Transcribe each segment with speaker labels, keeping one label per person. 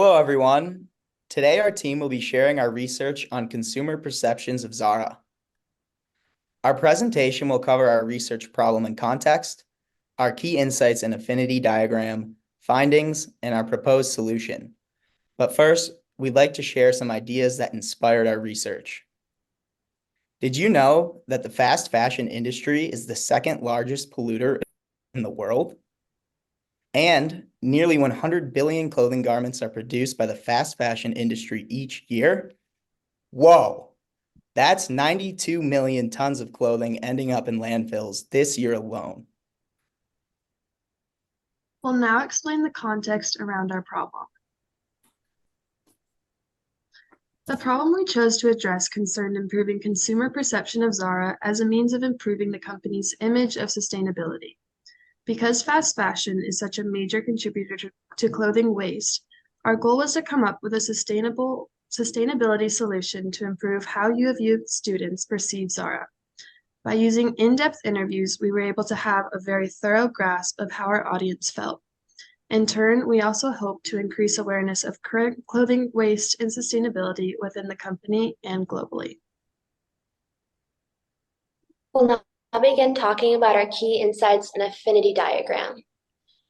Speaker 1: Hello, everyone. Today, our team will be sharing our research on consumer perceptions of Zara. Our presentation will cover our research problem and context, our key insights and affinity diagram, findings, and our proposed solution. But first, we'd like to share some ideas that inspired our research. Did you know that the fast fashion industry is the second largest polluter in the world? And nearly 100 billion clothing garments are produced by the fast fashion industry each year. Whoa, that's 92 million tons of clothing ending up in landfills this year alone.
Speaker 2: We'll now explain the context around our problem. The problem we chose to address concerned improving consumer perception of Zara as a means of improving the company's image of sustainability. Because fast fashion is such a major contributor to clothing waste, our goal was to come up with a sustainability solution to improve how you youth students perceive Zara. By using in-depth interviews, we were able to have a very thorough grasp of how our audience felt. In turn, we also hope to increase awareness of current clothing waste and sustainability within the company and globally.
Speaker 3: We'll now begin talking about our key insights and affinity diagram.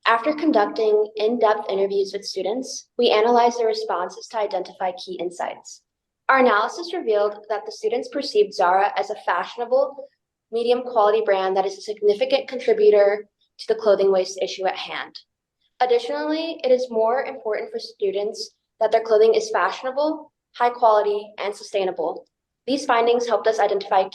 Speaker 3: After conducting in-depth interviews with students, we analyzed their responses to identify key insights. Our analysis revealed that the students perceived Zara as a fashionable, medium quality brand that is a significant contributor to the clothing waste issue at hand. Additionally, it is more important for students that their clothing is fashionable, high quality, and sustainable. These findings helped us identify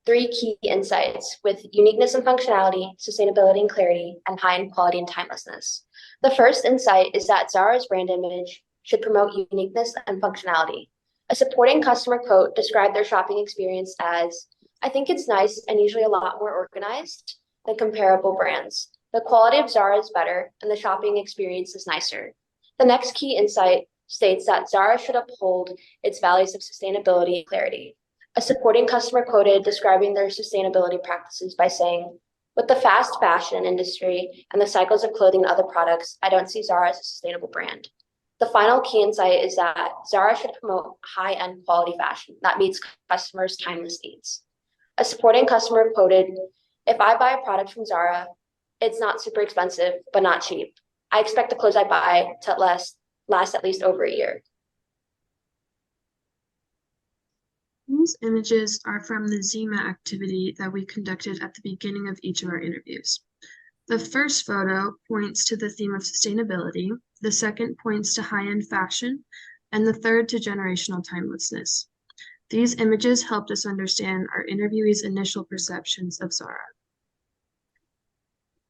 Speaker 3: three key insights with uniqueness and functionality, sustainability and clarity, and high-end quality and timelessness. The first insight is that Zara's brand image should promote uniqueness and functionality. A supporting customer quote described their shopping experience as, "I think it's nice and usually a lot more organized than comparable brands. The quality of Zara is better and the shopping experience is nicer." The next key insight states that Zara should uphold its values of sustainability and clarity. A supporting customer quoted describing their sustainability practices by saying, "With the fast fashion industry and the cycles of clothing and other products, I don't see Zara as a sustainable brand." The final key insight is that Zara should promote high-end quality fashion that meets customers' timeless needs. A supporting customer quoted, "If I buy a product from Zara, it's not super expensive, but not cheap. I expect the clothes I buy to last at least over a year."
Speaker 2: These images are from the Zima activity that we conducted at the beginning of each of our interviews. The first photo points to the theme of sustainability, the second points to high-end fashion, and the third to generational timelessness. These images helped us understand our interviewees' initial perceptions of Zara.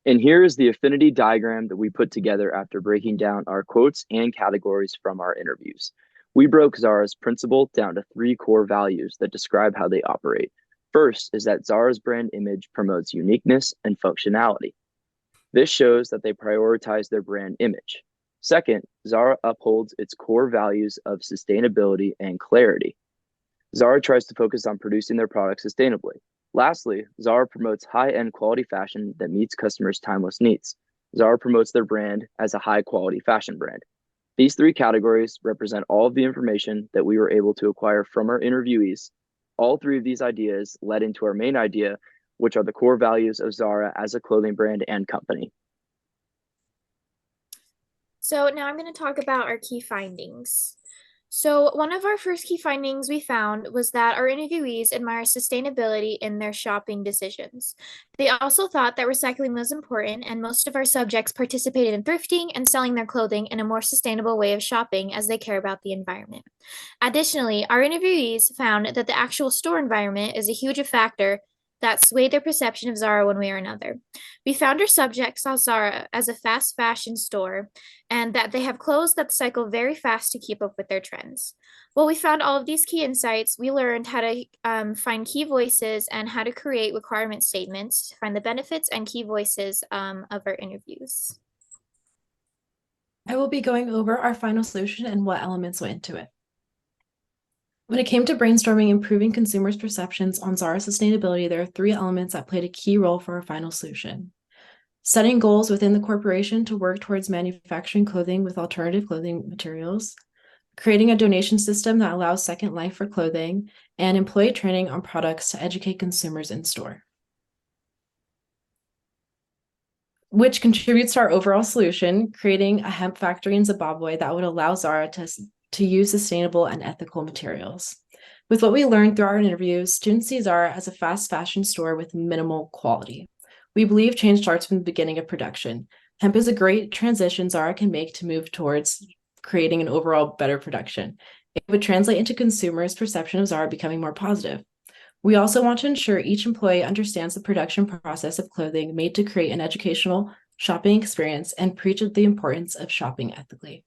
Speaker 4: And here is the affinity diagram that we put together after breaking down our quotes and categories from our interviews. We broke Zara's principle down to 3 core values that describe how they operate. First is that Zara's brand image promotes uniqueness and functionality. This shows that they prioritize their brand image. Second, Zara upholds its core values of sustainability and clarity. Zara tries to focus on producing their products sustainably. Lastly, Zara promotes high-end quality fashion that meets customers' timeless needs. Zara promotes their brand as a high-quality fashion brand. These 3 categories represent all of the information that we were able to acquire from our interviewees. All 3 of these ideas led into our main idea, which are the core values of Zara as a clothing brand and company.
Speaker 5: So now I'm going to talk about our key findings. So one of our first key findings we found was that our interviewees admire sustainability in their shopping decisions. They also thought that recycling was important, and most of our subjects participated in thrifting and selling their clothing in a more sustainable way of shopping as they care about the environment. Additionally, our interviewees found that the actual store environment is a huge factor that swayed their perception of Zara one way or another. We found our subjects saw Zara as a fast fashion store and that they have clothes that cycle very fast to keep up with their trends. While we found all of these key insights, we learned how to find key voices and how to create requirement statements to find the benefits and key voices of our interviews.
Speaker 6: I will be going over our final solution and what elements went into it. When it came to brainstorming improving consumers' perceptions on Zara sustainability, there are 3 elements that played a key role for our final solution. setting goals within the corporation to work towards manufacturing clothing with alternative clothing materials, creating a donation system that allows second life for clothing, and employee training on products to educate consumers in store, which contributes to our overall solution, creating a hemp factory in Zimbabwe that would allow Zara to use sustainable and ethical materials. With what we learned through our interviews, students see Zara as a fast fashion store with minimal quality. We believe change starts from the beginning of production. Hemp is a great transition Zara can make to move towards creating an overall better production. It would translate into consumers' perception of Zara becoming more positive. We also want to ensure each employee understands the production process of clothing made to create an educational shopping experience and preach the importance of shopping ethically.